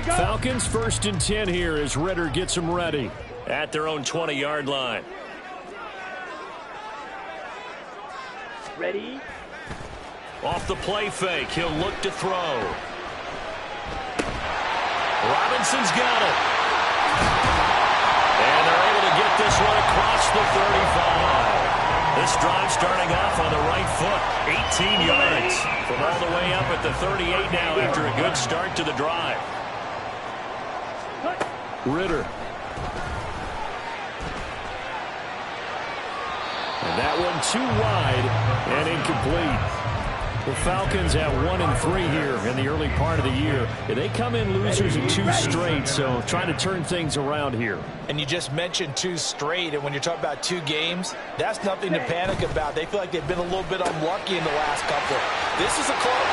Falcons 1st and 10 here as Ridder gets them ready. At their own 20-yard line. Ready. Off the play fake, he'll look to throw. Robinson's got it. And they're able to get this one across the 35. This drive starting off on the right foot. 18 yards from all the way up at the 38 now after a good start to the drive. Ridder. And that one too wide and incomplete. The Falcons at 1-3 here in the early part of the year. They come in losers in 2 straight, so trying to turn things around here. And you just mentioned 2 straight, and when you're talking about 2 games, that's nothing to panic about. They feel like they've been a little bit unlucky in the last couple. This is a close.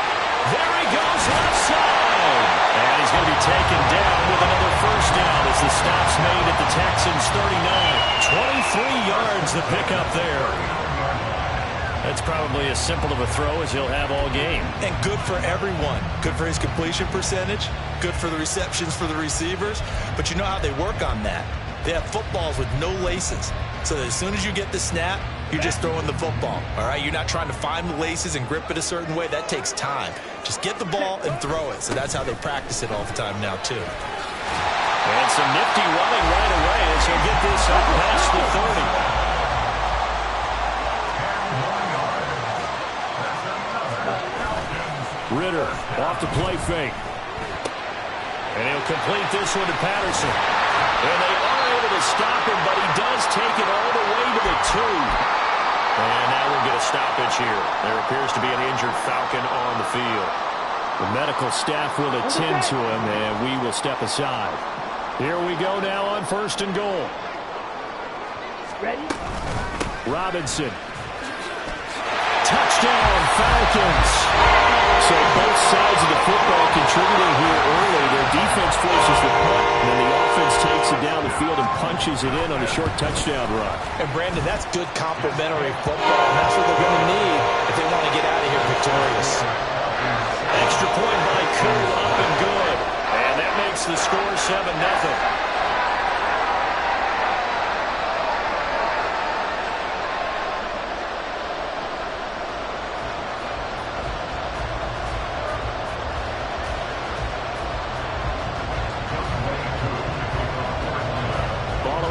There he goes, left side. And he's going to be taken down with another first down as the stop's made at the Texans' 39. 23 yards the pickup there. That's probably as simple of a throw as he'll have all game. And good for everyone. Good for his completion percentage. Good for the receptions for the receivers. But you know how they work on that. They have footballs with no laces. So that as soon as you get the snap, you're just throwing the football. All right? You're not trying to find the laces and grip it a certain way. That takes time. Just get the ball and throw it. So that's how they practice it all the time now, too. And some nifty running right away as he'll get this up past the 30. Ridder off the play fake. And he'll complete this one to Patterson. And they are able to stop him, but he does take it all the way to the 2. And now we'll get a stoppage here. There appears to be an injured Falcon on the field. The medical staff will attend to him, and we will step aside. Here we go now on 1st and goal. Ready. Robinson. Touchdown, Falcons. So both sides of the football contributing here early. Their defense forces the punt, and then the offense takes it down the field and punches it in on a short touchdown run. And, Brandon, that's good complementary football, and that's what they're going to need if they want to get out of here victorious. Extra point by Koo, up and good. And that makes the score 7-0.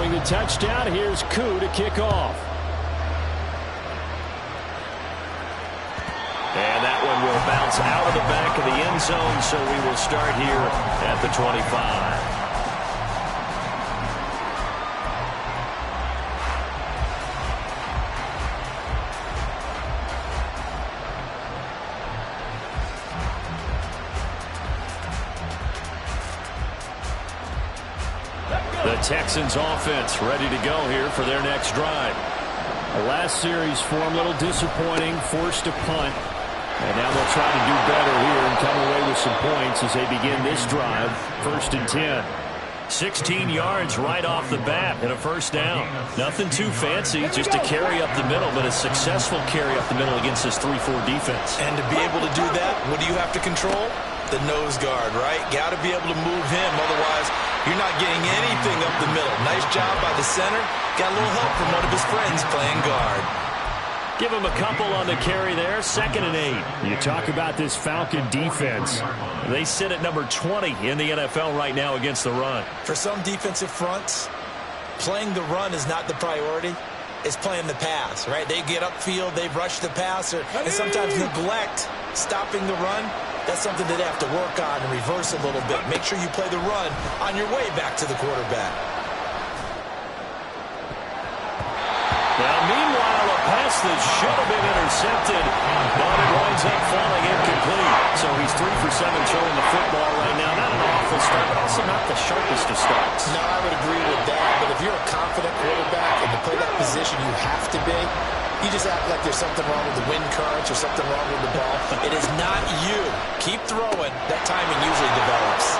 The touchdown. Here's Koo to kick off. And that one will bounce out of the back of the end zone, so we will start here at the 25. The Texans offense ready to go here for their next drive. The last series for them, a little disappointing, forced a punt. And now they'll try to do better here and come away with some points as they begin this drive, 1st and 10. 16 yards right off the bat and a first down. Nothing too fancy, just a carry up the middle, but a successful carry up the middle against this 3-4 defense. And to be able to do that, what do you have to control? The nose guard, right? Got to be able to move him, otherwise you're not getting anything up the middle. Nice job by the center. Got a little help from one of his friends playing guard. Give him a couple on the carry there. 2nd and 8. You talk about this Falcon defense. They sit at number 20 in the NFL right now against the run. For some defensive fronts, playing the run is not the priority. It's playing the pass, right? They get upfield, they rush the passer, and sometimes neglect stopping the run. That's something that they have to work on and reverse a little bit. Make sure you play the run on your way back to the quarterback. Now, meanwhile, a pass that should have been intercepted, but it winds up falling incomplete. So he's 3 for 7 throwing the football right now. Not an awful start, but also not the sharpest of starts. No, I would agree with that. But if you're a confident quarterback and to play that position you have to be, you just act like there's something wrong with the wind currents or something wrong with the ball. It is not you. Keep throwing. That timing usually develops.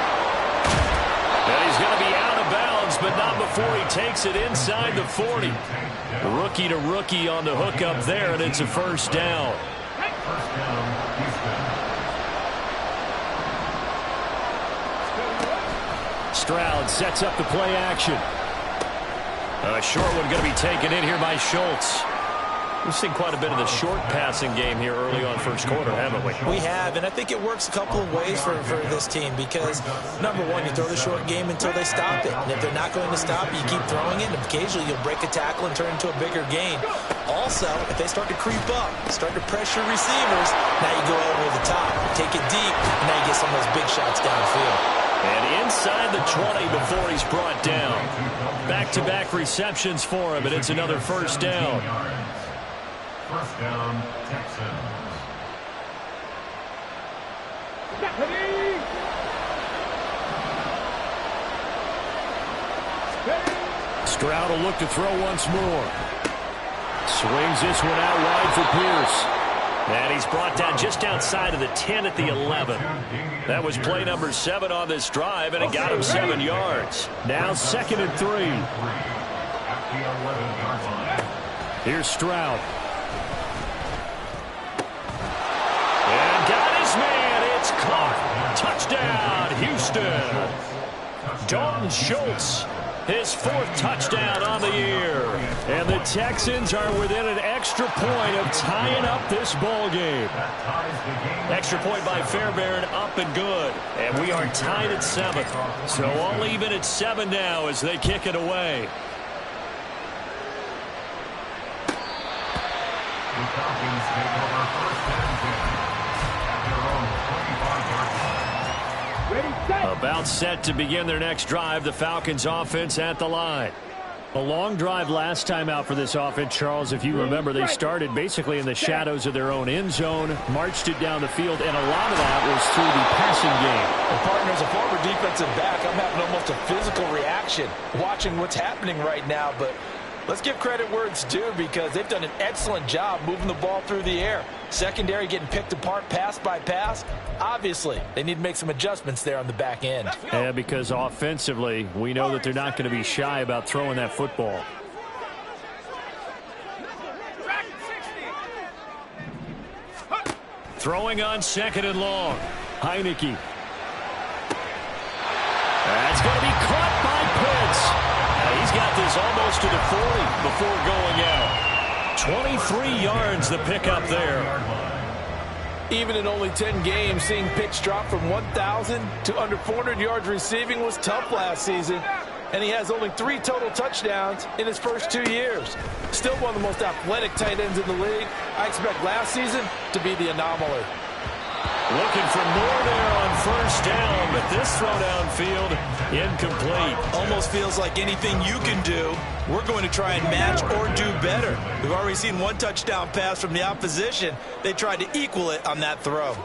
And he's going to be out of bounds, but not before he takes it inside the 40. Rookie to rookie on the hook up there, and it's a first down. Stroud sets up the play action. A short one going to be taken in here by Schultz. We've seen quite a bit of the short passing game here early on first quarter, haven't we? We have, and I think it works a couple of ways for this team because, number one, you throw the short game until they stop it. And if they're not going to stop it, you keep throwing it, and occasionally you'll break a tackle and turn it into a bigger gain. Also, if they start to creep up, start to pressure receivers, now you go over the top, take it deep, and now you get some of those big shots downfield. And inside the 20 before he's brought down. Back-to-back receptions for him, and it's another first down. First down, Texans. Stroud will look to throw once more. Swings this one out wide for Pierce. And he's brought down just outside of the 10 at the 11. That was play number 7 on this drive, and it got him 7 yards. Now 2nd and 3. Here's Stroud. And got his man. It's caught. Touchdown, Houston. Dalton Schultz. His 4th touchdown on the year. And the Texans are within an extra point of tying up this ball game. Extra point by Fairbairn, up and good. And we are tied at 7. So all even at 7 now as they kick it away. The Falcons take over first and 10 at their own 25-yard line. About set to begin their next drive. The Falcons offense at the line. A long drive last time out for this offense, Charles. If you remember, they started basically in the shadows of their own end zone, marched it down the field, and a lot of that was through the passing game. And partner, as a former defensive back, I'm having almost a physical reaction watching what's happening right now. But let's give credit where it's due because they've done an excellent job moving the ball through the air. Secondary getting picked apart pass by pass. Obviously, they need to make some adjustments there on the back end. Yeah, because offensively, we know that they're not going to be shy about throwing that football. Throwing on 2nd and long. Heineke. That's going to be caught by Pitts. He's got this almost to the 40 before going out. 23 yards the pickup there. Even in only 10 games, seeing Pitts drop from 1,000 to under 400 yards receiving was tough last season. And he has only 3 total touchdowns in his first 2 years. Still one of the most athletic tight ends in the league. I expect last season to be the anomaly. Looking for more there on first down, but this throw downfield incomplete. Almost feels like anything you can do, we're going to try and match or do better. We've already seen 1 touchdown pass from the opposition. They tried to equal it on that throw.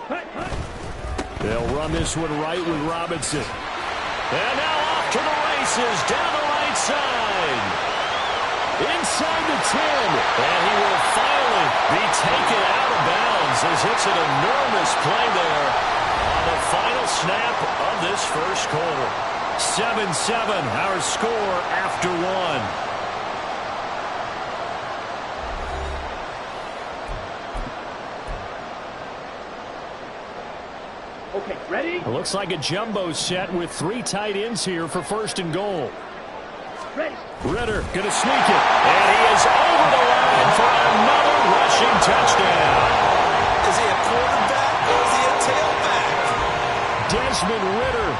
They'll run this one right with Robinson. And now off to the races, down the right side. Inside the 10. And he will finally be taken out of bounds as it's an enormous play there on the final snap of this first quarter. 7-7, our score after 1. Okay, ready? It looks like a jumbo set with 3 tight ends here for 1st and goal. Ready. Ritter going to sneak it. And he is over the line for another rushing touchdown. Is he a quarterback or is he a tailback? Desmond Ritter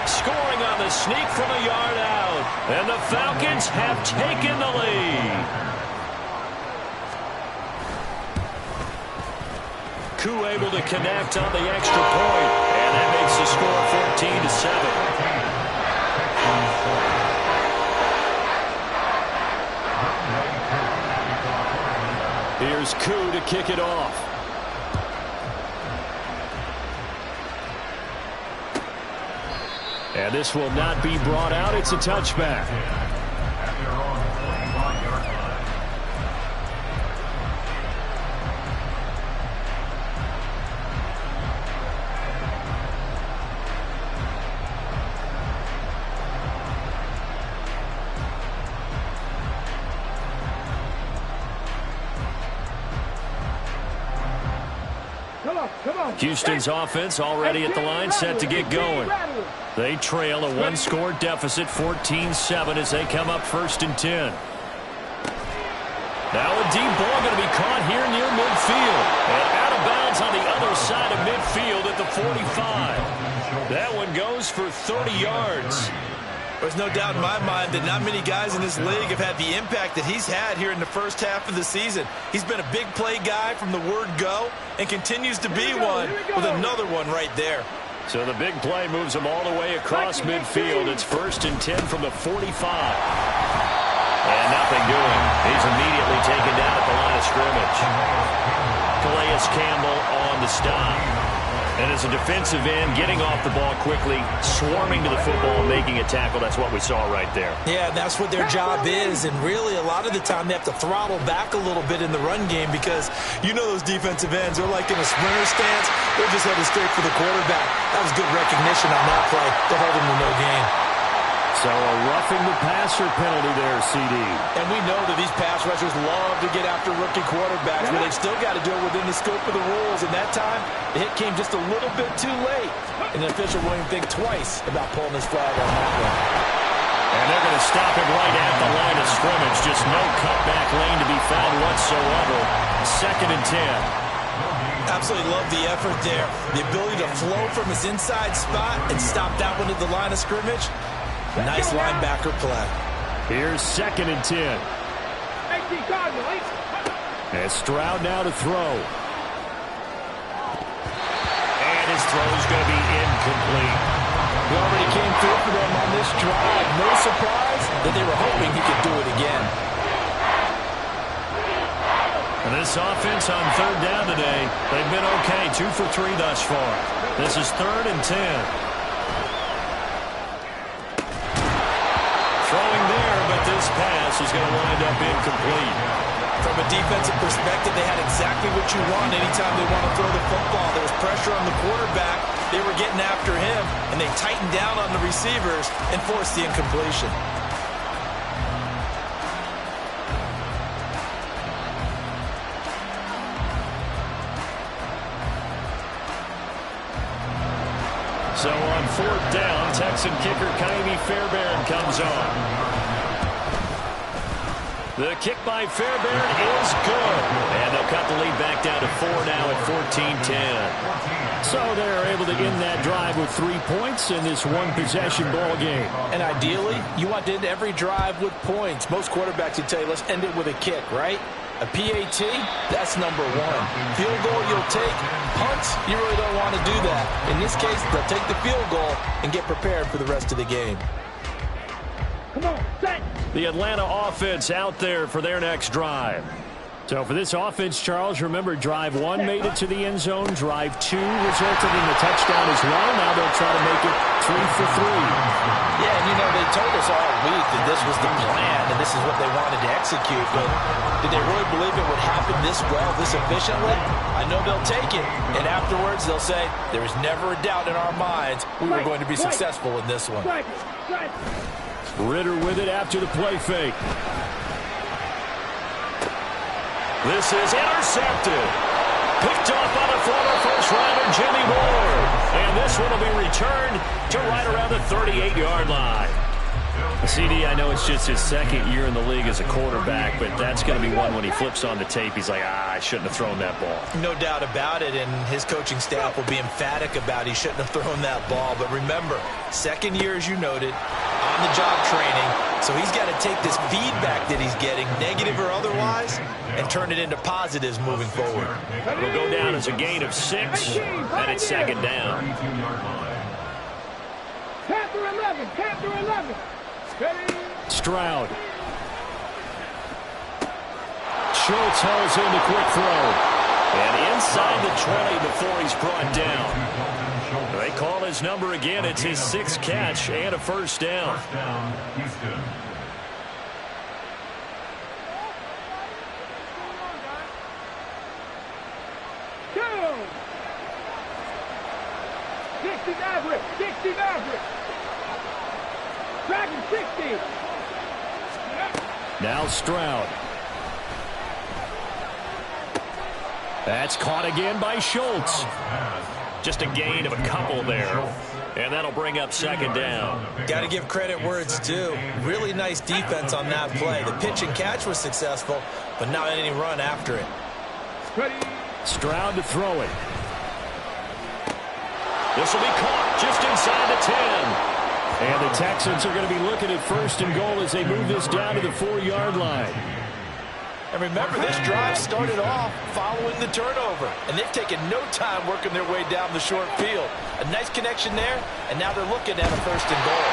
scoring on the sneak from a yard out. And the Falcons have taken the lead. Koo able to connect on the extra point. And that makes the score 14-7. Here's Koo to kick it off. And this will not be brought out. It's a touchback. Houston's offense already at the line, set to get going. They trail a one-score deficit, 14-7, as they come up 1st and 10. Now a deep ball going to be caught here near midfield. And out of bounds on the other side of midfield at the 45. That one goes for 30 yards. There's no doubt in my mind that not many guys in this league have had the impact that he's had here in the first half of the season. He's been a big play guy from the word go and continues to be one with another one right there. So the big play moves him all the way across midfield. It's 1st and 10 from the 45. And nothing doing. He's immediately taken down at the line of scrimmage. Calais Campbell on the stop. And as a defensive end, getting off the ball quickly, swarming to the football, making a tackle. That's what we saw right there. Yeah, that's what their job is. And really, a lot of the time, they have to throttle back a little bit in the run game because you know those defensive ends, they're like in a sprinter stance. They're just headed straight for the quarterback. That was good recognition on that play to hold him to no gain. So a roughing the passer penalty there, CD. And we know that these pass rushers love to get after rookie quarterbacks, but they've still got to do it within the scope of the rules. And that time, the hit came just a little bit too late. And the official won't even think twice about pulling his flag on that one. And they're going to stop him right at the line of scrimmage. Just no cutback lane to be found whatsoever. 2nd and 10. Absolutely love the effort there. The ability to flow from his inside spot and stop that one at the line of scrimmage. Nice linebacker play. Here's 2nd and 10. And Stroud now to throw. And his throw is going to be incomplete. He already came through for them on this drive. No surprise that they were hoping he could do it again. And this offense on 3rd down today, they've been okay. 2 for 3 thus far. This is 3rd and 10. Throwing there, but this pass is going to wind up incomplete. From a defensive perspective, they had exactly what you want anytime they want to throw the football. There was pressure on the quarterback. They were getting after him, and they tightened down on the receivers and forced the incompletion. So on 4th down, Texan kicker Ka'imi Fairbairn comes on. The kick by Fairbairn is good. And they'll cut the lead back down to 4 now at 14-10. So they're able to end that drive with 3 points in this one-possession ball game. And ideally, you want to end every drive with points. Most quarterbacks would tell you, let's end it with a kick, right? A PAT, that's number 1. Field goal you'll take. Punts, you really don't want to do that. In this case, they'll take the field goal and get prepared for the rest of the game. Come on, set. The Atlanta offense out there for their next drive. So for this offense, Charles, remember drive 1 made it to the end zone. Drive 2 resulted in the touchdown as well. Now they'll try to make it 3 for 3. Yeah, and you know, they told us all week that this was the plan and this is what they wanted to execute. But did they really believe it would happen this well, this efficiently? I know they'll take it. And afterwards, they'll say, there was never a doubt in our minds we were going to be successful in this one. Ritter with it after the play fake. This is intercepted. Picked off by the former first-rounder Jimmy Ward. And this one will be returned to right around the 38-yard line. CD, I know it's just his 2nd year in the league as a quarterback, but that's going to be one when he flips on the tape. He's like, I shouldn't have thrown that ball. No doubt about it, and his coaching staff will be emphatic about he shouldn't have thrown that ball. But remember, 2nd year, as you noted, on-the-job training, so he's got to take this feedback that he's getting, negative or otherwise, and turn it into positives moving forward. It'll go down as a gain of 6, and it's 2nd down. Panther 11, Panther 11. Stroud. Schultz hauls in the quick throw. And inside the 20 before he's brought down. They call his number again. It's his 6th catch and a first down. Houston. 60 Maverick, 60 Maverick. Dragon 60. Now Stroud. That's caught again by Schultz. Just a gain of a couple there. And that'll bring up second down. Got to give credit where it's due. Really nice defense on that play. The pitch and catch was successful, but not any run after it. Stroud to throw it. This will be caught just inside the 10. And the Texans are going to be looking at first and goal as they move this down to the 4-yard line. And remember, this drive started off following the turnover, and they've taken no time working their way down the short field. A nice connection there, and now they're looking at a first and goal.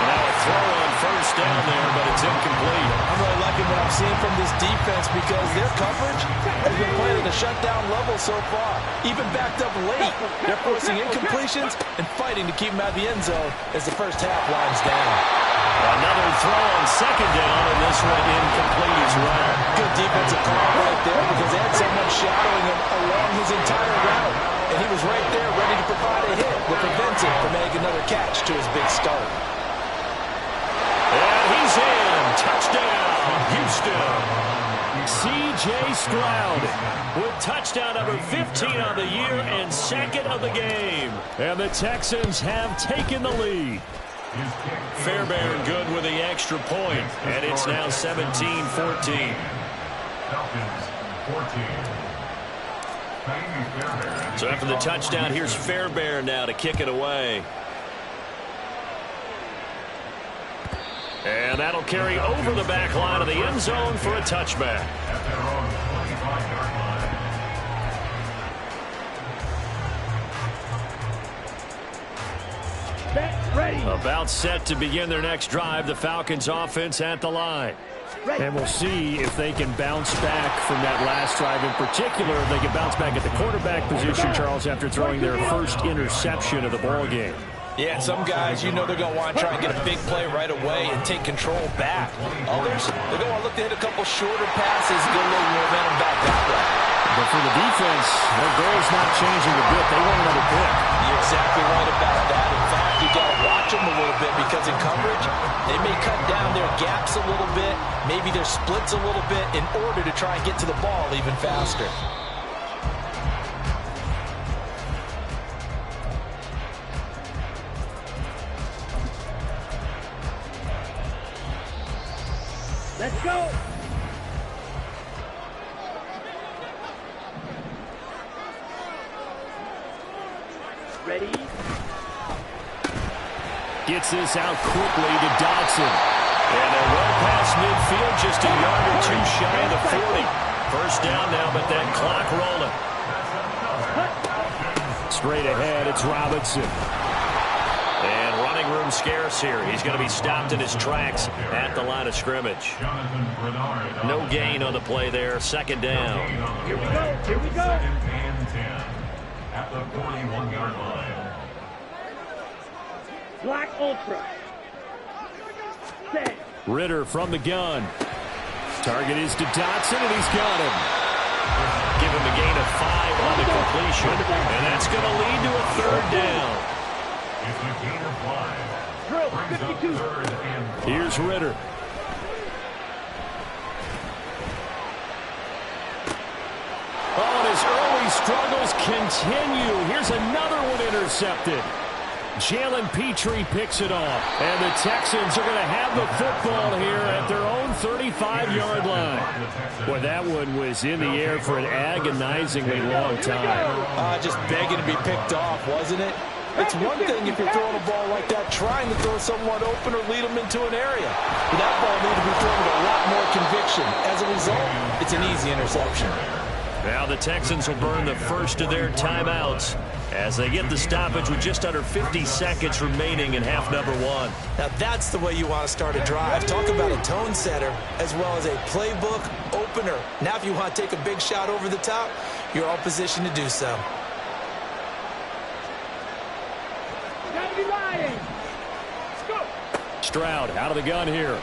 Now a throw on first down there, but it's incomplete. I'm really liking what I'm seeing from this defense because their coverage has been playing at a shutdown level so far. Even backed up late, they're forcing incompletions and fighting to keep them out of the end zone as the first half winds down. Another throw on second down, and this one incomplete as well. Good defensive call right there because they had someone shadowing him along his entire route. And he was right there ready to provide a hit that prevents him from making another catch to his big start. And he's in. Touchdown, Houston. C.J. Stroud with touchdown number 15 on the year and second of the game. And the Texans have taken the lead. Fairbairn good with the extra point, and it's now 17-14. So after the touchdown, here's Fairbairn now to kick it away. And that'll carry over the back line of the end zone for a touchback. About set to begin their next drive, the Falcons offense at the line. And we'll see if they can bounce back from that last drive. In particular, if they can bounce back at the quarterback position, Charles, after throwing their first interception of the ball game. Yeah, some guys, you know they're going to want to try and get a big play right away and take control back. Others, they're going to want to look to hit a couple shorter passes, get a little momentum back that way. But for the defense, their goal is not changing a bit. They want another pick. You're exactly right about that. In fact, you got to watch them a little bit because in coverage, they may cut down their gaps a little bit, maybe their splits a little bit in order to try and get to the ball even faster. Let's go. Ready? Gets this out quickly to Dotson. And they're well past midfield, just a yard or two shy of the 40. First down now, but that clock rolling. Straight ahead, it's Robinson. And running room scarce here. He's going to be stopped in his tracks at the line of scrimmage. No gain on the play there. Second down. Here we go. Here we go. At the 41-yard line. Black Ultra. Set. Ritter from the gun. Target is to Dotson, and he's got him. Give him a gain of 5 on the completion. And that's going to lead to a third down. It's a gain of 5. Drill, Brings up 52. third and 5. Here's Ritter. Oh, and his early struggles continue. Here's another one intercepted. Jalen Petrie picks it off. And the Texans are going to have the football here at their own 35-yard line. Boy, that one was in the air for an agonizingly long time. Just begging to be picked off, wasn't it? It's one thing if you're throwing a ball like that, trying to throw someone open or lead them into an area. But that ball needed to be thrown with a lot more conviction. As a result, it's an easy interception. Now the Texans will burn the first of their timeouts as they get the stoppage with just under 50 seconds remaining in half number 1. Now that's the way you want to start a drive. Talk about a tone setter as well as a playbook opener. Now if you want to take a big shot over the top, you're all positioned to do so. Gotta be lying. Let's go. Stroud out of the gun here.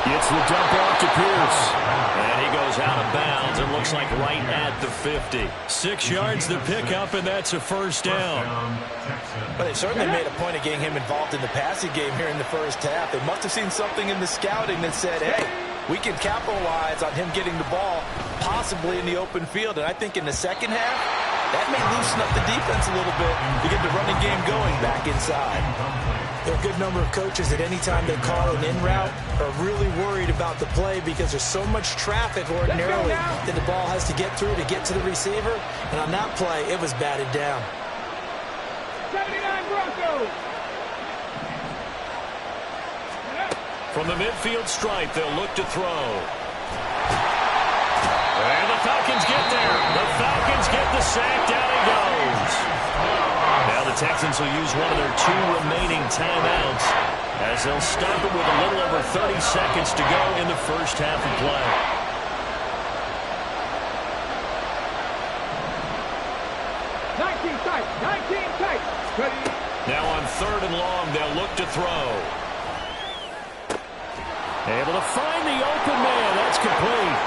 Gets the dump off to Pierce. And he goes out of bounds. It looks like right at the 50. 6 yards to pick up, and that's a first down. But they certainly made a point of getting him involved in the passing game here in the first half. They must have seen something in the scouting that said, hey, we can capitalize on him getting the ball, possibly in the open field. And I think in the second half, that may loosen up the defense a little bit to get the running game going back inside. There are a good number of coaches that any time they call an in route are really worried about the play because there's so much traffic ordinarily that the ball has to get through to get to the receiver. And on that play, it was batted down. 79 Broncos. From the midfield stripe, they'll look to throw. And the Falcons get there. The Falcons get the sack. Down he goes. Now the Texans will use one of their 2 remaining timeouts as they'll stop it with a little over 30 seconds to go in the first half of play. 19 tight. 19 tight. Ready. Now on 3rd and long, they'll look to throw. Able to find the open man. That's complete.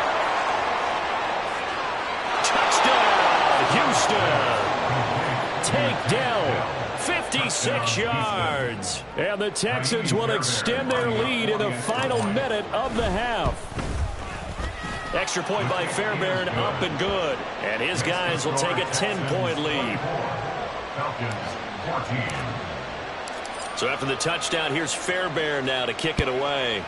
Touchdown, Houston. Takedown, 56 yards. And the Texans will extend their lead in the final minute of the half. Extra point by Fairbairn, up and good. And his guys will take a 10-point lead. Falcons 14. So after the touchdown, here's Fairbairn now to kick it away.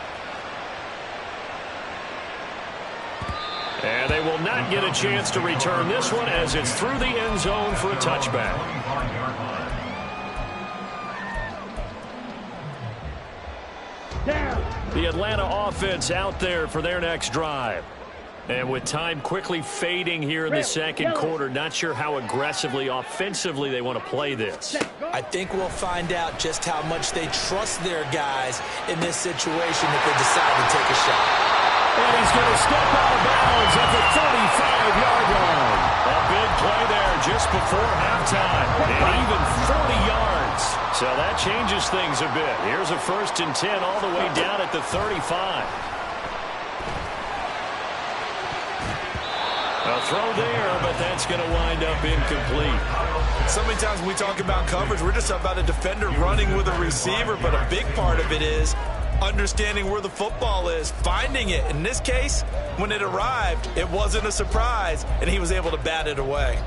And they will not get a chance to return this one as it's through the end zone for a touchback. Down. The Atlanta offense out there for their next drive. And with time quickly fading here in the second quarter, not sure how aggressively, offensively they want to play this. I think we'll find out just how much they trust their guys in this situation if they decide to take a shot. And he's going to step out of bounds at the 35-yard line. A big play there just before halftime. And even 40 yards. So that changes things a bit. Here's a 1st and 10 all the way down at the 35. A throw there, but that's going to wind up incomplete. So many times when we talk about coverage, we're just about a defender running with a receiver, but a big part of it is understanding where the football is, finding it. In this case, when it arrived, it wasn't a surprise, and he was able to bat it away.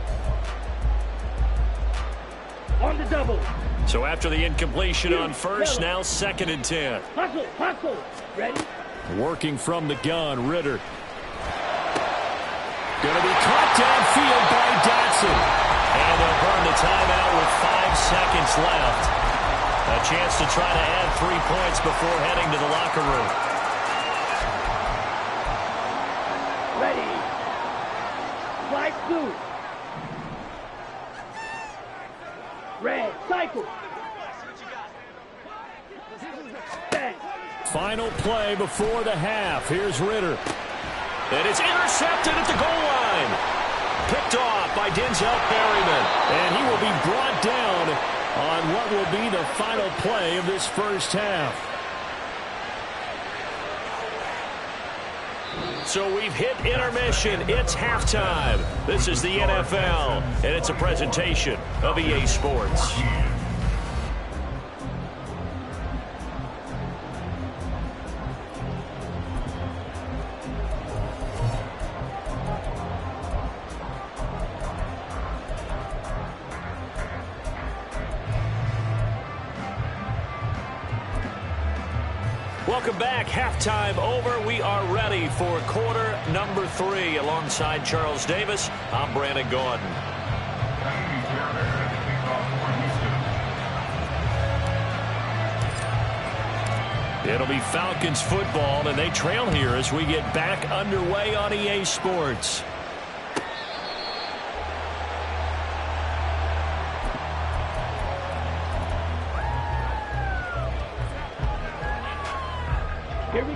On the double. So after the incompletion on 1st, now 2nd and 10. Hustle, hustle. Ready? Working from the gun, Ritter. Going to be caught downfield by Dotson. And they'll burn the timeout with 5 seconds left. A chance to try to add 3 points before heading to the locker room. Ready. Flight 2. Red. Cycle. Bang. Final play before the half. Here's Ritter. And it's intercepted at the goal line. Picked off by Denzel Perryman. And he will be brought down on what will be the final play of this first half. So we've hit intermission. It's halftime. This is the NFL, and it's a presentation of EA Sports. Welcome back. Halftime over. We are ready for quarter number 3. Alongside Charles Davis, I'm Brandon Gordon. It'll be Falcons football, and they trail here as we get back underway on EA Sports.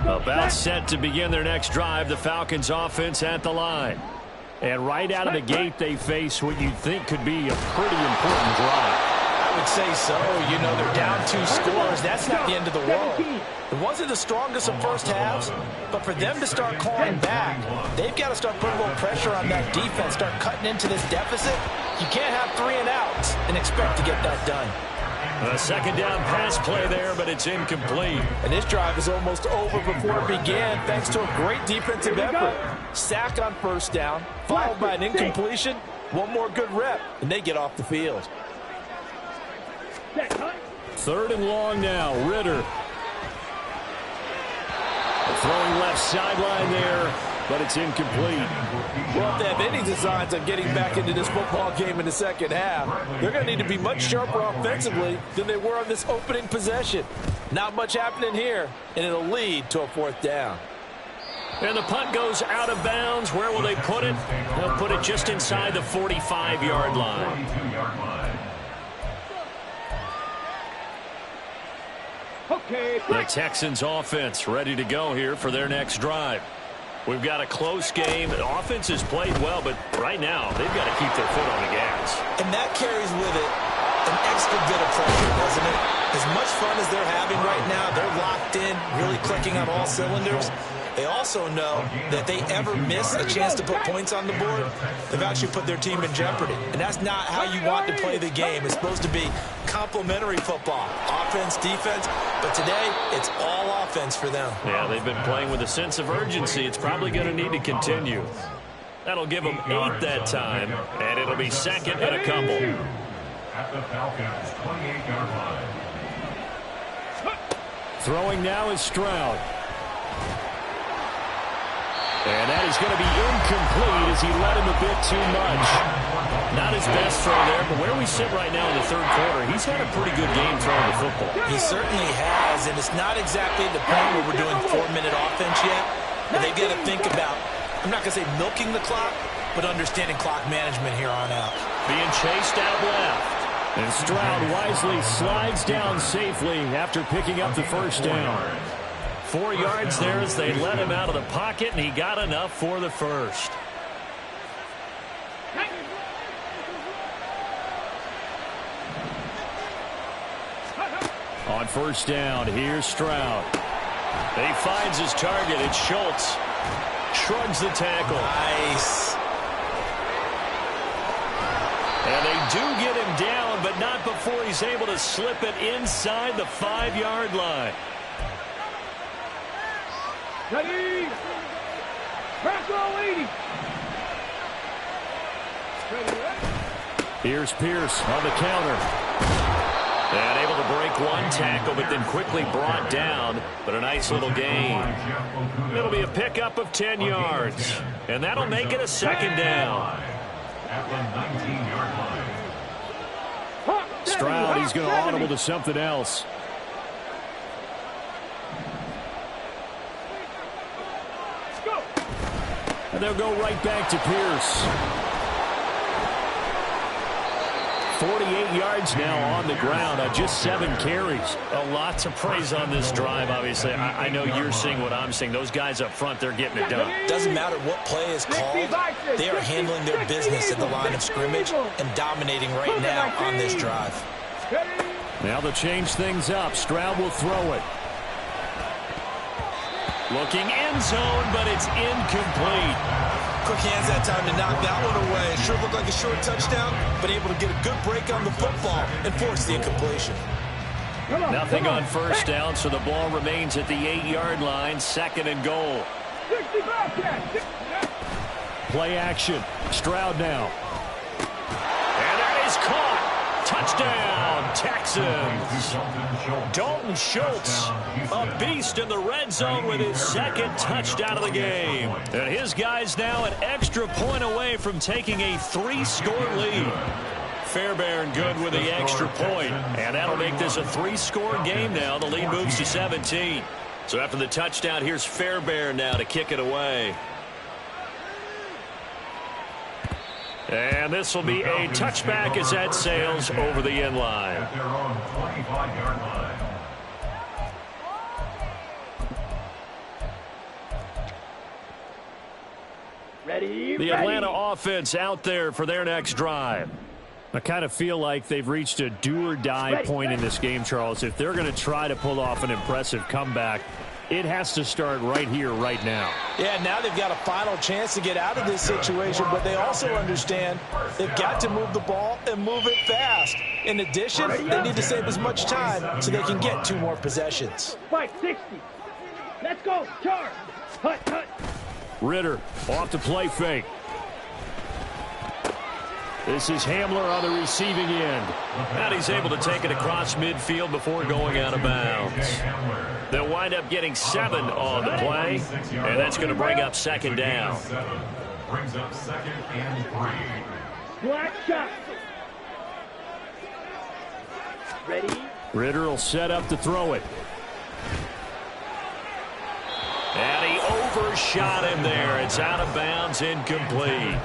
About set to begin their next drive, the Falcons offense at the line. And right out of the gate, they face what you'd think could be a pretty important drive. I would say so. You know, they're down 2 scores. That's not the end of the world. It wasn't the strongest of first halves, but for them to start clawing back, they've got to start putting a little pressure on that defense, start cutting into this deficit. You can't have 3 and outs and expect to get that done. A second down pass play there, but it's incomplete. And this drive is almost over before it began thanks to a great defensive effort. Sack on first down, followed by an incompletion. One more good rep, and they get off the field. Third and long now, Ritter. Throwing left sideline there, but it's incomplete. Well, if they have any designs on getting back into this football game in the second half, they're going to need to be much sharper offensively than they were on this opening possession. Not much happening here, and it'll lead to a fourth down. And the punt goes out of bounds. Where will they put it? They'll put it just inside the 45-yard line. The Texans offense ready to go here for their next drive. We've got a close game. The offense has played well, but right now they've got to keep their foot on the gas. And that carries with it an extra bit of pressure, doesn't it? As much fun as they're having right now, they're locked in, really clicking on all cylinders. They also know that if they ever miss a chance to put points on the board, they've actually put their team in jeopardy. And that's not how you want to play the game. It's supposed to be complementary football, offense, defense. But today, it's all offense for them. Yeah, they've been playing with a sense of urgency. It's probably going to need to continue. That'll give them 8 that time, and it'll be second and a couple. At the Falcons' 28-yard line. Throwing now is Stroud. And that is going to be incomplete as he led him a bit too much. Not his best throw there, but where we sit right now in the third quarter, he's had a pretty good game throwing the football. He certainly has, and it's not exactly the point where we're doing 4-minute offense yet. But they've got to think about, I'm not going to say milking the clock, but understanding clock management here on out. Being chased out left. And Stroud wisely slides down safely after picking up the first down. 4 yards there as they let him out of the pocket, and he got enough for the first. On first down, here's Stroud. He finds his target. It's Schultz. Shrugs the tackle. Nice. And they do get him down, but not before he's able to slip it inside the 5-yard line. Ready? Press all 80. Here's Pierce on the counter. And able to break one tackle, but then quickly brought down. But a nice little gain. It'll be a pickup of 10 yards. And that'll make it a second down. At the 19-yard line. Stroud, he's going to audible to something else. And they'll go right back to Pierce. 48 yards now on the ground on just 7 carries. A lot to praise on this drive, obviously. I know you're seeing what I'm seeing. Those guys up front, they're getting it done. Doesn't matter what play is called. They are handling their business at the line of scrimmage and dominating right now on this drive. Now they'll change things up. Stroud will throw it. Looking end zone, but it's incomplete. Quick hands that time to knock that one away. It sure looked like a short touchdown, but able to get a good break on the football and force the incompletion. Nothing on first down, so the ball remains at the 8-yard line, second and goal. Play action. Stroud now. And that is caught. Touchdown, Texans. Dalton Schultz, a beast in the red zone with his second touchdown of the game. And his guys now an extra point away from taking a 3-score lead. Fairbairn good with the extra point. And that'll make this a 3-score game now. The lead moves to 17. So after the touchdown, here's Fairbairn now to kick it away. And this will be a touchback as that sails over the end line. At their own 25-yard line. Ready? The Atlanta offense out there for their next drive. I kind of feel like they've reached a do-or-die point in this game, Charles. If they're going to try to pull off an impressive comeback, It has to start right here, right now. Yeah, now they've got a final chance to get out of this situation, but they also understand they've got to move the ball and move it fast. In addition, they need to save as much time so they can get 2 more possessions. Fight 60. Let's go. Charge. Hut, hut. Ridder off the play fake. This is Hamler on the receiving end. And he's able to take it across midfield before going out of bounds. They'll wind up getting 7 on the play, and that's going to bring up second down. Brings up 2nd and 3. Black shot. Ready? Ridder will set up to throw it. And he overshot him there. It's out of bounds, incomplete.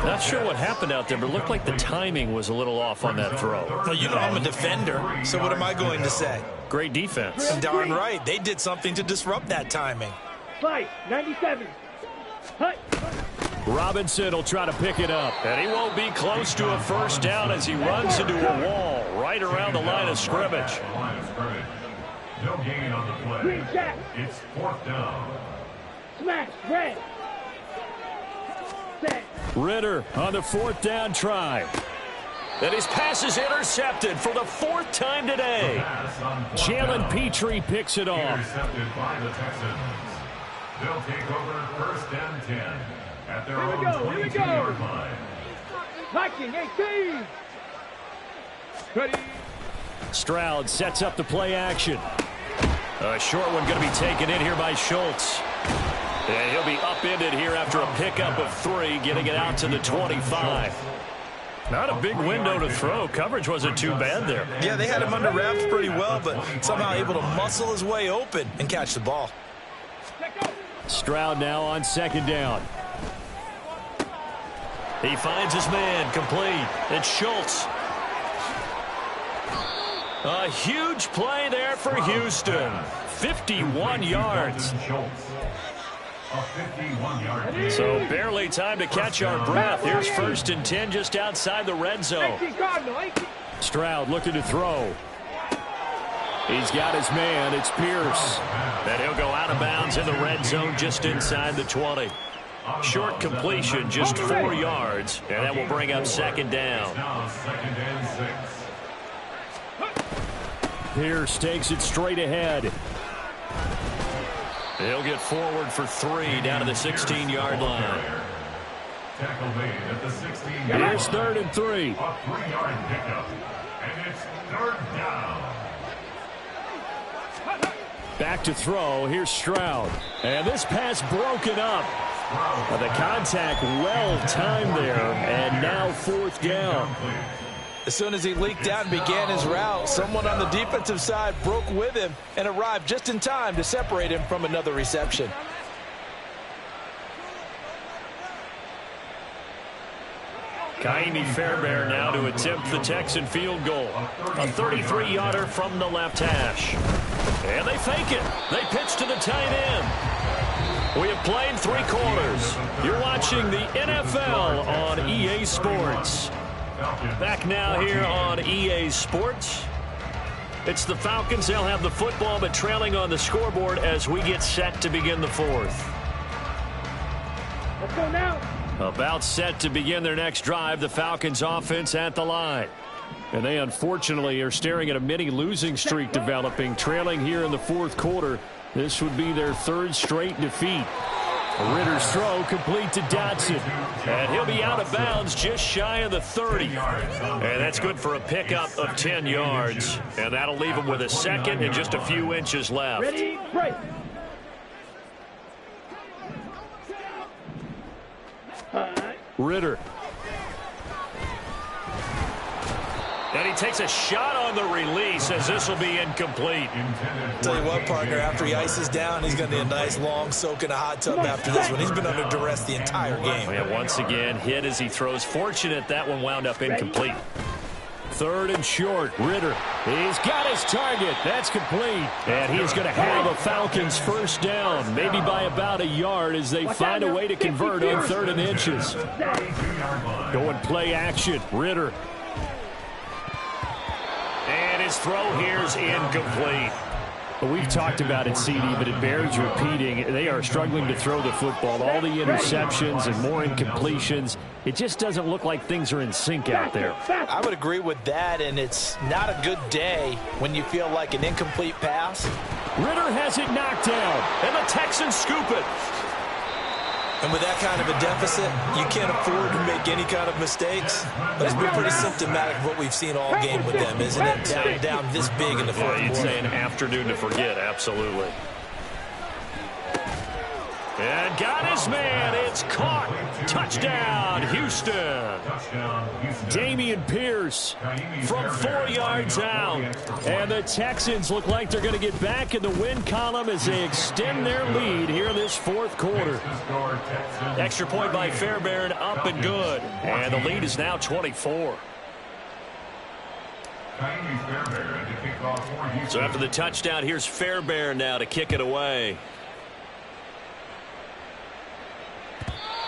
Not sure what happened out there, but it looked like the timing was a little off on that throw. Well, you know I'm a defender, so what am I going to say? Great defense. Darn right. They did something to disrupt that timing. Fight 97. Hut. Robinson will try to pick it up. And he won't be close to a first down as he runs into a wall right around the line of scrimmage. No gain on the play. Green jack. It's 4th down. Smash. Red. Set. Ridder on the 4th down try. And his pass is intercepted for the 4th time today. Jalen Petrie picks it off. Intercepted by the Texans. They'll take over 1st and 10 at their own 22-yard line. Viking 18. Ready? Stroud sets up the play action. A short one going to be taken in here by Schultz. And he'll be upended here after a pickup of 3, getting it out to the 25. Not a big window to throw. Coverage wasn't too bad there. Yeah, they had him under wraps pretty well, but somehow able to muscle his way open and catch the ball. Stroud now on 2nd down. He finds his man, complete. It's Schultz. A huge play there for Houston. 51 yards. So barely time to catch our breath. Here's 1st and 10 just outside the red zone. Stroud looking to throw. He's got his man. It's Pierce. And he'll go out of bounds in the red zone just inside the 20. Short completion, just 4 yards, and that will bring up 2nd down. Pierce takes it straight ahead. He'll get forward for 3 down to the 16-yard line. Tackle made at the 16. Here's 3rd and 3. A 3-yard pickup, and it's 3rd down. Back to throw. Here's Stroud. And this pass broken up. The contact well timed there, and now 4th down. As soon as he leaked out and began his route, someone on the defensive side broke with him and arrived just in time to separate him from another reception. Kaimi Fairbairn now to attempt the Texan field goal. A 33-yarder from the left hash. And they fake it. They pitch to the tight end. We have played 3 quarters. You're watching the NFL on EA Sports. Back now here on EA Sports. It's the Falcons. They'll have the football, but trailing on the scoreboard as we get set to begin the 4th. Let's go now. About set to begin their next drive, the Falcons offense at the line. And they unfortunately are staring at a mini losing streak developing, trailing here in the 4th quarter. This would be their 3rd straight defeat. Ridder's throw complete to Dotson. And he'll be out of bounds just shy of the 30. And that's good for a pickup of 10 yards. And that'll leave him with a 2nd and just a few inches left. Ready, break. Ridder. And he takes a shot on the release as this will be incomplete. Tell you what, partner, after he ices down, he's going to need a nice long soak in a hot tub after this one. He's been under duress the entire game. And once again, hit as he throws. Fortunate that one wound up incomplete. 3rd and short. Ridder. He's got his target. That's complete. And he's going to have a Falcons 1st down, maybe by about a yard as they find a way to convert on 3rd and inches. Going play action. Ridder. And his throw here is incomplete. Well, we've talked about it, CD, but it bears repeating. They are struggling to throw the football. All the interceptions and more incompletions. It just doesn't look like things are in sync out there. I would agree with that, and it's not a good day when you feel like an incomplete pass. Ridder has it knocked down, and the Texans scoop it. And with that kind of a deficit, you can't afford to make any kind of mistakes. But it's been pretty symptomatic of what we've seen all game with them, isn't it? Down this big in the fourth quarter. You'd say an afternoon to forget, absolutely. And got his man. It's caught. Touchdown, Houston. Dameon Pierce from 4 yards out. And the Texans look like they're going to get back in the win column as they extend their lead here in this fourth quarter. Extra point by Fairbairn, up and good. And the lead is now 24. So after the touchdown, here's Fairbairn now to kick it away.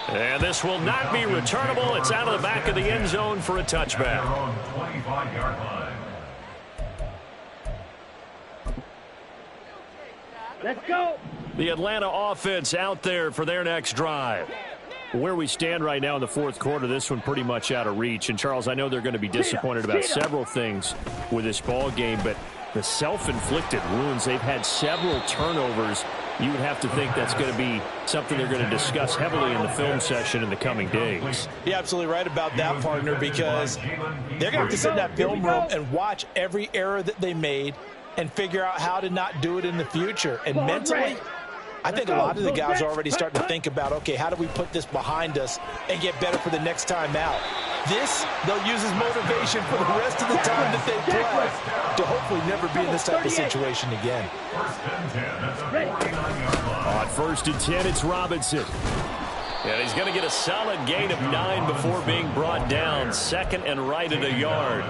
And this will not be returnable. It's out of the back of the end zone for a touchback. Let's go. The Atlanta offense out there for their next drive. Where we stand right now in the fourth quarter, this one pretty much out of reach. And, Charles, I know they're going to be disappointed about several things with this ball game, but the self-inflicted wounds, they've had several turnovers. You would have to think that's going to be something they're going to discuss heavily in the film session in the coming days. You're absolutely right about that, partner, because they're going to have to sit in that film room and watch every error that they made and figure out how to not do it in the future. And mentally, I think a lot of the guys are already starting to think about, okay, how do we put this behind us and get better for the next time out? This, they'll use as motivation for the rest of the time that they play to hopefully never be in this type of situation again. On 1st and 10, it's Robinson. And he's going to get a solid gain of 9 before being brought down. Second and right at a yard.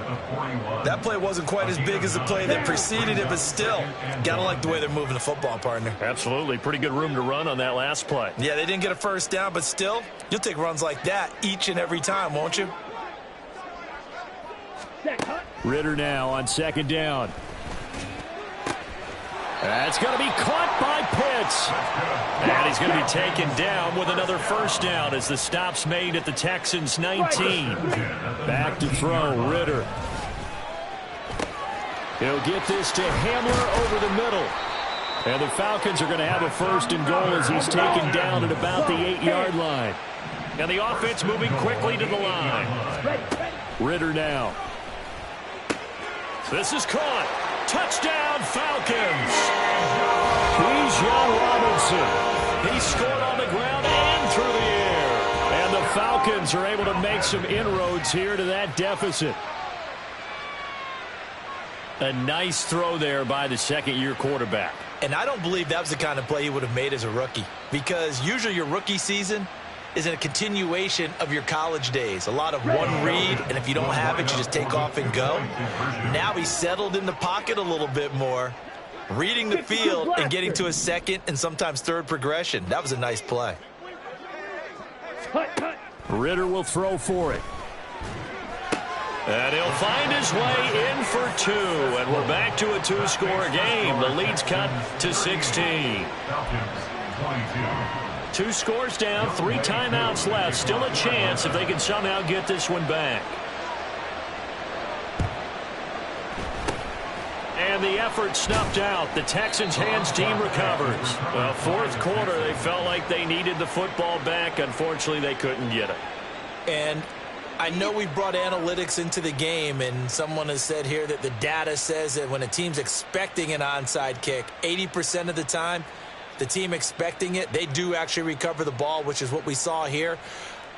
That play wasn't quite as big as the play that preceded it, but still, got to like the way they're moving the football, partner. Absolutely. Pretty good room to run on that last play. Yeah, they didn't get a first down, but still, you'll take runs like that each and every time, won't you? Ridder now on 2nd down. That's going to be caught by Pitts. And he's going to be taken down with another first down as the stop's made at the Texans' 19. Back to throw, Ridder. He'll get this to Hamler over the middle. And the Falcons are going to have a 1st and goal as he's taken down at about the 8-yard line. And the offense moving quickly to the line. Ridder now. This is caught. Touchdown, Falcons. Bijan Robinson. He scored on the ground and through the air. And the Falcons are able to make some inroads here to that deficit. A nice throw there by the second-year quarterback. And I don't believe that was the kind of play he would have made as a rookie, because usually your rookie season is a continuation of your college days. A lot of one read, and if you don't have it, you just take off and go. Now he's settled in the pocket a little bit more, reading the field and getting to a second and sometimes third progression. That was a nice play. Ridder will throw for it. And he'll find his way in for 2. And we're back to a 2-score game. The lead's cut to 16. 2 scores down, 3 timeouts left. Still a chance if they can somehow get this one back. And the effort snuffed out. The Texans' hands team recovers. Well, fourth quarter, they felt like they needed the football back. Unfortunately, they couldn't get it. And I know we brought analytics into the game, and someone has said here that the data says that when a team's expecting an onside kick, 80% of the time, the team expecting it, they do actually recover the ball, which is what we saw here.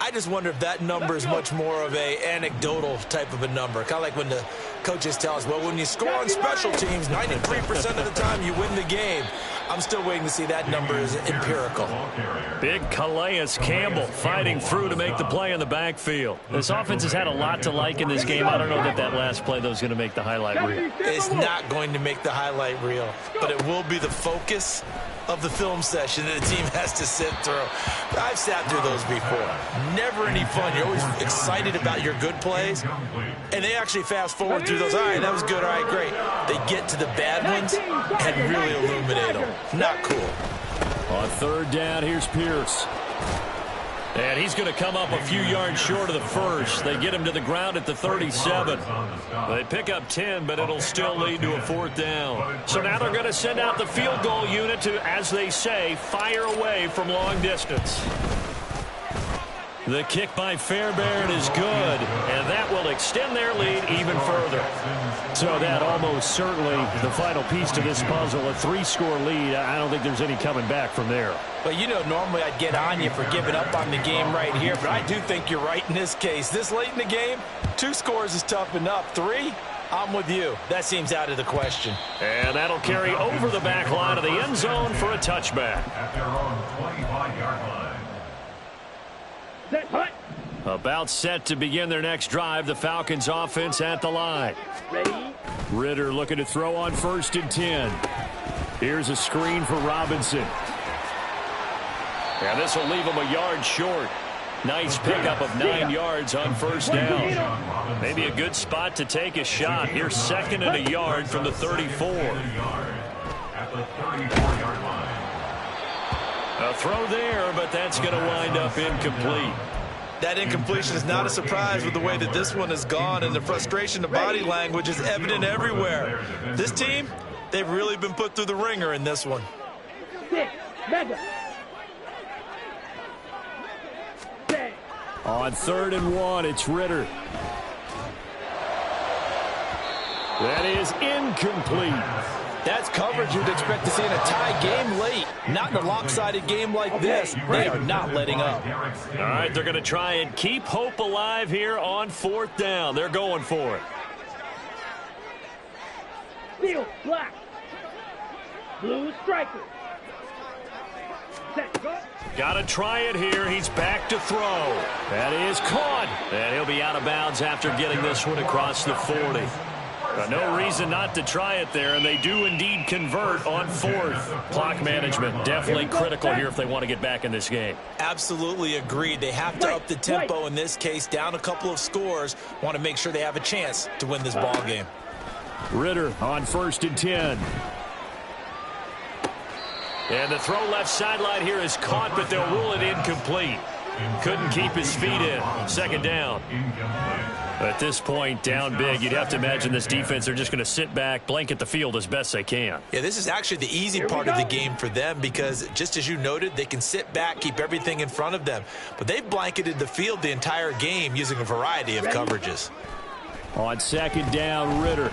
I just wonder if that number is much more of a anecdotal type of a number. Kind of like when the coaches tell us, well, when you score on special teams, 93% of the time you win the game. I'm still waiting to see that number is empirical. Big Calais Campbell fighting through to make the play in the backfield. This offense has had a lot to like in this game. I don't know that last play, though, is going to make the highlight reel. It's not going to make the highlight reel, but it will be the focus of the film session that a team has to sit through. I've sat through those before. Never any fun. You're always excited about your good plays, and they actually fast forward through those. All right, that was good. All right, great. They get to the bad ones and really illuminate them. Not cool. On third down, here's Pierce. And he's going to come up a few yards short of the first. They get him to the ground at the 37. They pick up 10, but it'll still lead to a fourth down. So now they're going to send out the field goal unit to, as they say, fire away from long distance. The kick by Fairbairn is good, and that will extend their lead even further. So that almost certainly the final piece to this puzzle, a 3-score lead. I don't think there's any coming back from there. Well, you know, normally I'd get on you for giving up on the game right here, but I do think you're right in this case. This late in the game, 2 scores is tough enough. 3, I'm with you. That seems out of the question. And that'll carry over the back line of the end zone for a touchback. At their own 25-yard line. Set, hut. About set to begin their next drive, the Falcons offense at the line. Ready? Ritter looking to throw on 1st and 10. Here's a screen for Robinson. And this will leave him a yard short. Nice pickup of 9 yards on 1st down. Maybe a good spot to take a shot. Here's 2nd and a yard from the 34. At the 34-yard line. A throw there, but that's going to wind up incomplete. That incompletion is not a surprise with the way that this one has gone, and the frustration, the body language is evident everywhere. This team, they've really been put through the ringer in this one. 6, mega. On 3rd and 1, it's Ritter. That is incomplete. That's coverage you'd expect to see in a tie game late. Not in a lopsided game like this. They are not letting up. All right, they're going to try and keep hope alive here on 4th down. They're going for it. Field, black. Blue striker. Set, go. Got to try it here. He's back to throw. That is caught. And he'll be out of bounds after getting this one across the 40. No reason not to try it there, and they do indeed convert on 4th. Clock management definitely critical here if they want to get back in this game. Absolutely agreed. They have to up the tempo in this case, down a couple of scores. Want to make sure they have a chance to win this ball game. Ritter on 1st and 10. And the throw left sideline here is caught, but they'll rule it incomplete. Couldn't keep his feet in. 2nd down. At this point, down big, you'd have to imagine this defense, they're just going to sit back, blanket the field as best they can. Yeah, this is actually the easy part of the game for them because, just as you noted, they can sit back, keep everything in front of them. But they've blanketed the field the entire game using a variety of coverages. On 2nd down, Ritter.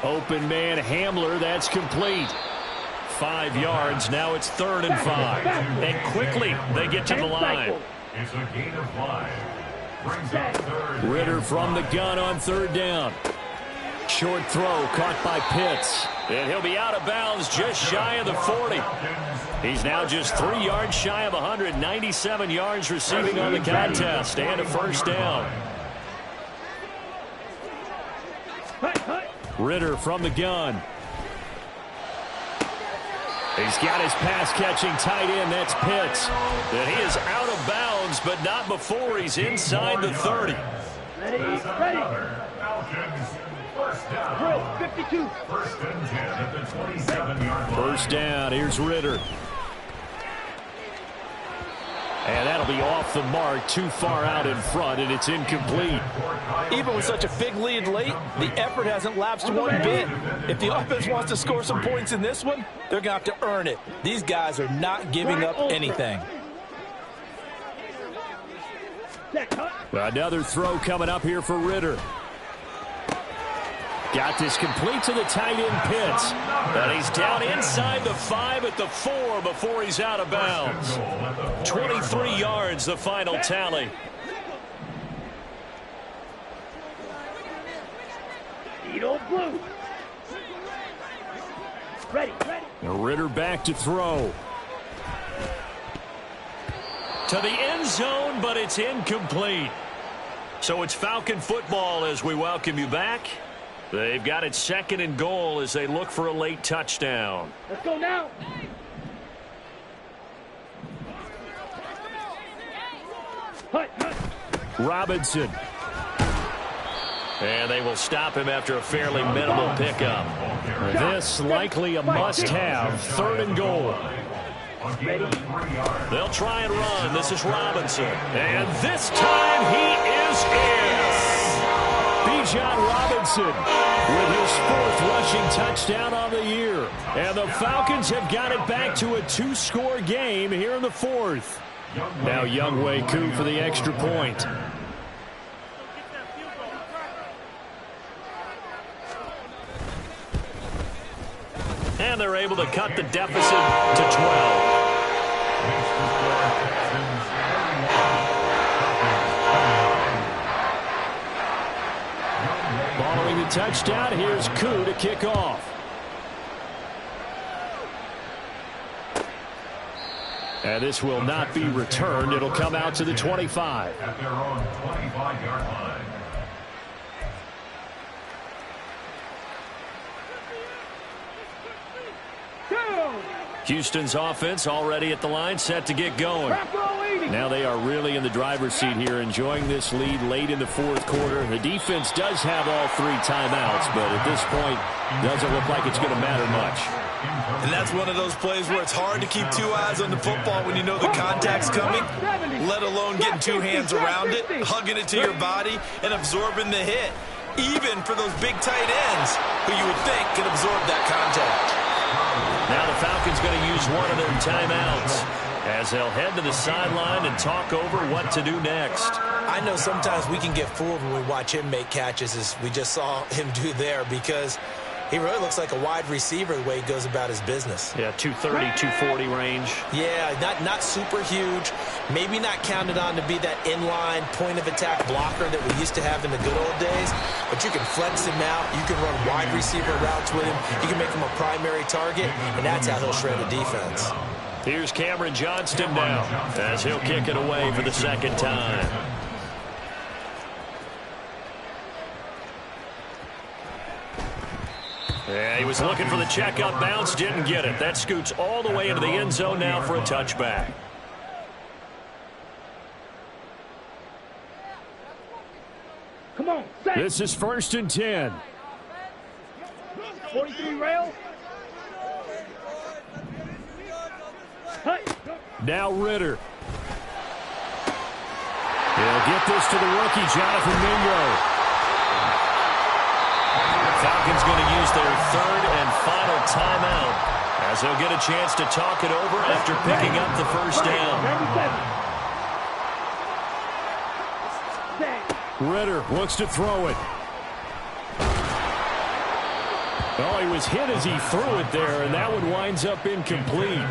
Open man, Hamler, that's complete. 5 yards, now it's 3rd and 5. And quickly, they get to the line. It's a gain of 5. Brings up 3rd. Ritter from the gun on 3rd down. Short throw caught by Pitts. And he'll be out of bounds just shy of the 40. He's now just 3 yards shy of 197 yards receiving on the contest. And a 1st down. Ritter from the gun. He's got his pass-catching tight end. That's Pitts. And he is out of bounds, but not before he's inside the 30. Ready. Falcons, 1st down. Drill, 52. 1st and 10 at the 27-yard line. 1st down. Here's Ritter. And that'll be off the mark, too far out in front, and it's incomplete. Even with such a big lead late, the effort hasn't lapsed one bit. If the offense wants to score some points in this one, they're going to have to earn it. These guys are not giving up anything. Another throw coming up here for Ritter. Got this complete to the tight end Pitts. And he's down inside the 5 at the 4 before he's out of bounds. 23 yards, the final tally. Edo blue. Ready. Ritter back to throw. To the end zone, but it's incomplete. So it's Falcon football as we welcome you back. They've got it 2nd and goal as they look for a late touchdown. Let's go now. Robinson. And they will stop him after a fairly minimal pickup. This likely a must-have. 3rd and goal. They'll try and run. This is Robinson. And this time he is in. Bijan Robinson with his 4th rushing touchdown on the year. And the Falcons have got it back to a 2-score game here in the 4th. Now Younghoe Koo for the extra point. And they're able to cut the deficit to 12. Following the touchdown, here's Koo to kick off. And this will not be returned. It'll come out to the 25. At their own 25-yard line. Houston's offense already at the line, set to get going. Now they are really in the driver's seat here, enjoying this lead late in the 4th quarter. The defense does have all 3 timeouts, but at this point, doesn't look like it's going to matter much. And that's one of those plays where it's hard to keep 2 eyes on the football when you know the contact's coming, let alone getting 2 hands around it, hugging it to your body, and absorbing the hit, even for those big tight ends who you would think can absorb that contact. Now the Falcons going to use one of their timeouts as they'll head to the sideline and talk over what to do next. I know sometimes we can get fooled when we watch him make catches, as we just saw him do there, because he really looks like a wide receiver the way he goes about his business. Yeah, 230, 240 range. Yeah, not super huge. Maybe not counted on to be that inline point-of-attack blocker that we used to have in the good old days. But you can flex him out. You can run wide receiver routes with him. You can make him a primary target, and that's how he'll shred a defense. Here's Cameron Johnston now as he'll kick it away for the 2nd time. Yeah, he was looking for the checkup bounce, didn't get it. That scoots all the way into the end zone now for a touchback. Come on, set. This is 1st and 10. 43 rail. Now Ritter. He'll get this to the rookie, Jonathan Mingo. Falcons going to use their 3rd and final timeout as they'll get a chance to talk it over after picking up the 1st down. Ritter looks to throw it. Oh, he was hit as he threw it there, and that one winds up incomplete.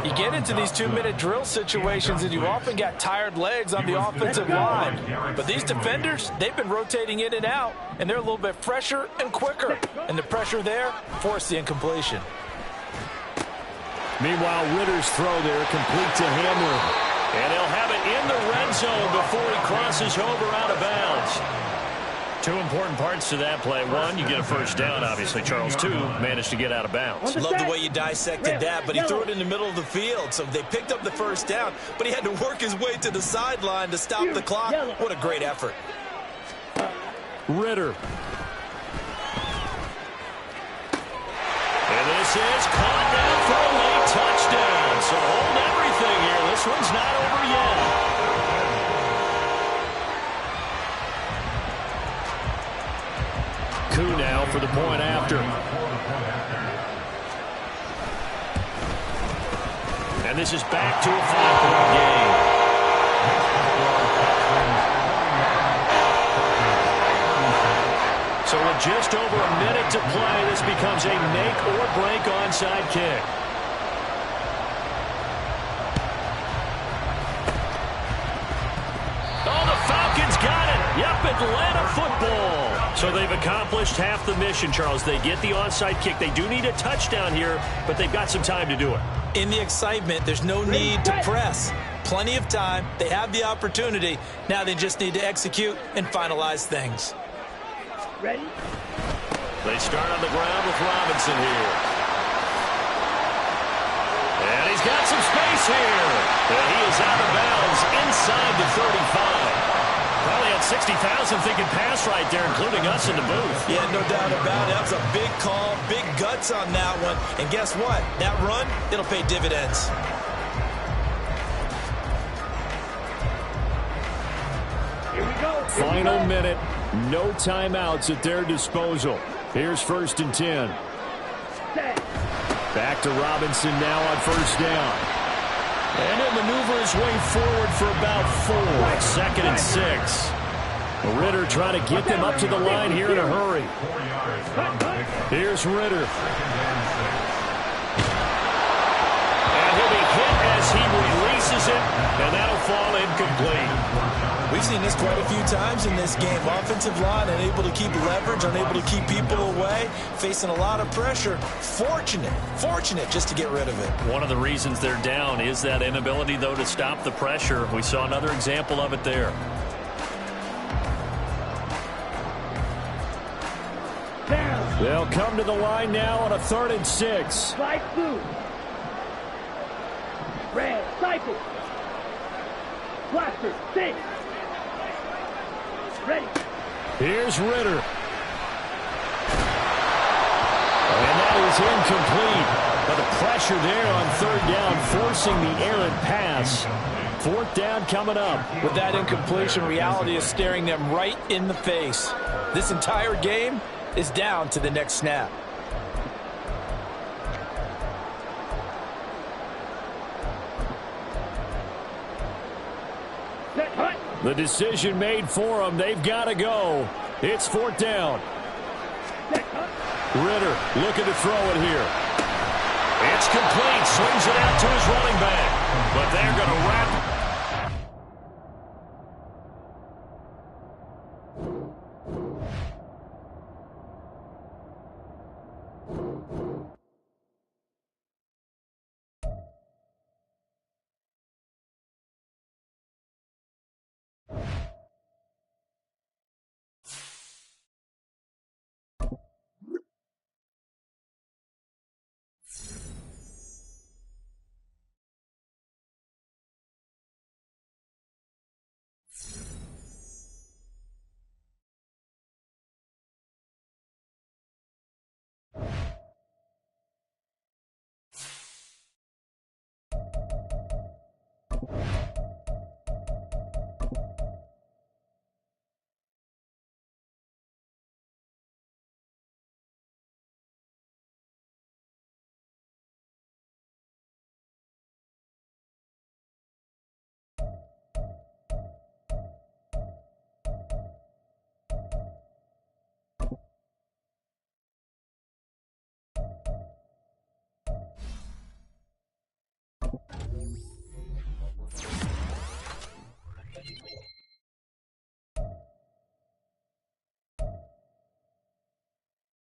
You get into these 2-minute drill situations, and you often got tired legs on the offensive line. But these defenders, they've been rotating in and out, and they're a little bit fresher and quicker. And the pressure there forced the incompletion. Meanwhile, Ritter's throw there complete to Hamlin. And he'll have it in the red zone before he crosses over out of bounds. 2 important parts to that play. 1, you get a 1st down, obviously. Charles, 2, managed to get out of bounds. Love the way you dissected that, but he threw it in the middle of the field, so they picked up the 1st down, but he had to work his way to the sideline to stop the clock. What a great effort. Ritter. And this is caught down for a late touchdown. So hold everything here. This one's not over yet. Koo now for the point after. And this is back to a 5-point game. So with just over a minute to play, this becomes a make or break onside kick. Oh, the Falcons got it. Yep, Atlanta football. So they've accomplished half the mission, Charles. They get the onside kick. They do need a touchdown here, but they've got some time to do it. In the excitement, there's no need to press. Plenty of time. They have the opportunity. Now they just need to execute and finalize things. Ready? They start on the ground with Robinson here. And he's got some space here. And he is out of bounds inside the 35. Probably had 60,000 thinking pass right there, including us in the booth. Yeah, no doubt about it. That was a big call, big guts on that one. And guess what? That run, it'll pay dividends. Here we go. Final minute. No timeouts at their disposal. Here's 1st and 10. Back to Robinson now on 1st down. And he'll maneuver his way forward for about 4. 2nd and 6. Ritter trying to get them up to the line here in a hurry. Here's Ritter. And he'll be hit as he releases it, and that'll fall incomplete. We've seen this quite a few times in this game. Offensive line unable to keep leverage, unable to keep people away, facing a lot of pressure. Fortunate just to get rid of it. One of the reasons they're down is that inability, though, to stop the pressure. We saw another example of it there. They'll come to the line now on a 3rd and 6. Slide blue. Red, cycle. Blaster, 6. Ready. Here's Ritter. And that is incomplete. But the pressure there on 3rd down, forcing the errant pass. 4th down coming up. With that incompletion, reality is staring them right in the face. This entire game is down to the next snap. The decision made for them. They've got to go. It's 4th down. Ritter looking to throw it here. It's complete. Swings it out to his running back. But they're going to wrap